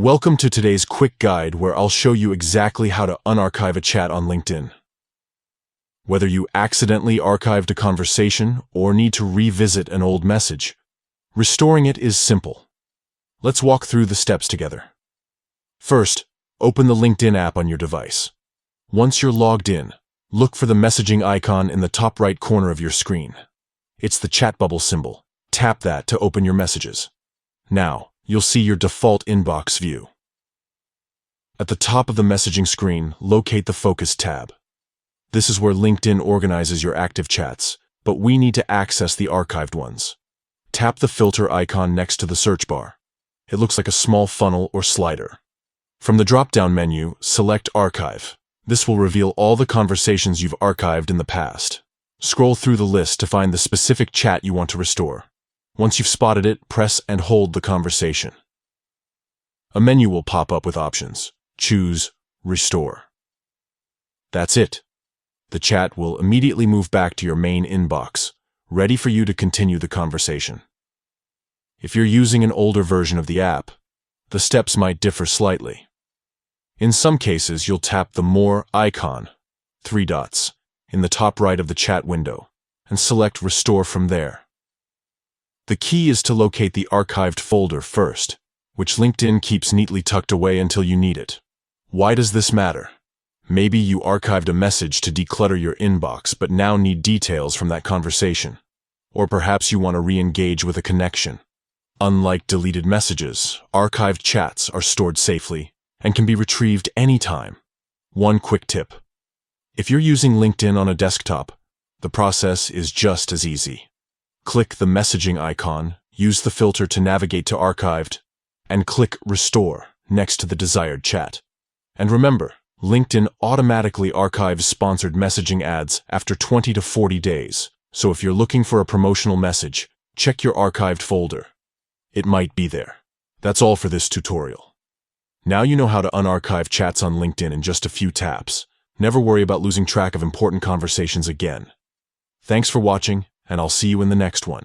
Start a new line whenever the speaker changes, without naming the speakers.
Welcome to today's quick guide where I'll show you exactly how to unarchive a chat on LinkedIn. Whether you accidentally archived a conversation or need to revisit an old message, restoring it is simple. Let's walk through the steps together. First, open the LinkedIn app on your device. Once you're logged in, look for the messaging icon in the top right corner of your screen. It's the chat bubble symbol. Tap that to open your messages. Now, you'll see your default inbox view. At the top of the messaging screen, locate the Focus tab. This is where LinkedIn organizes your active chats, but we need to access the archived ones. Tap the filter icon next to the search bar. It looks like a small funnel or slider. From the drop-down menu, select Archive. This will reveal all the conversations you've archived in the past. Scroll through the list to find the specific chat you want to restore. Once you've spotted it, press and hold the conversation. A menu will pop up with options. Choose Restore. That's it. The chat will immediately move back to your main inbox, ready for you to continue the conversation. If you're using an older version of the app, the steps might differ slightly. In some cases, you'll tap the More icon, 3 dots, in the top right of the chat window, and select Restore from there. The key is to locate the archived folder first, which LinkedIn keeps neatly tucked away until you need it. Why does this matter? Maybe you archived a message to declutter your inbox but now need details from that conversation. Or perhaps you want to re-engage with a connection. Unlike deleted messages, archived chats are stored safely and can be retrieved anytime. One quick tip. If you're using LinkedIn on a desktop, the process is just as easy. Click the messaging icon, use the filter to navigate to Archived, and click Restore next to the desired chat. And remember, LinkedIn automatically archives sponsored messaging ads after 20 to 40 days, so if you're looking for a promotional message, check your archived folder. It might be there. That's all for this tutorial. Now you know how to unarchive chats on LinkedIn in just a few taps. Never worry about losing track of important conversations again. Thanks for watching, and I'll see you in the next one.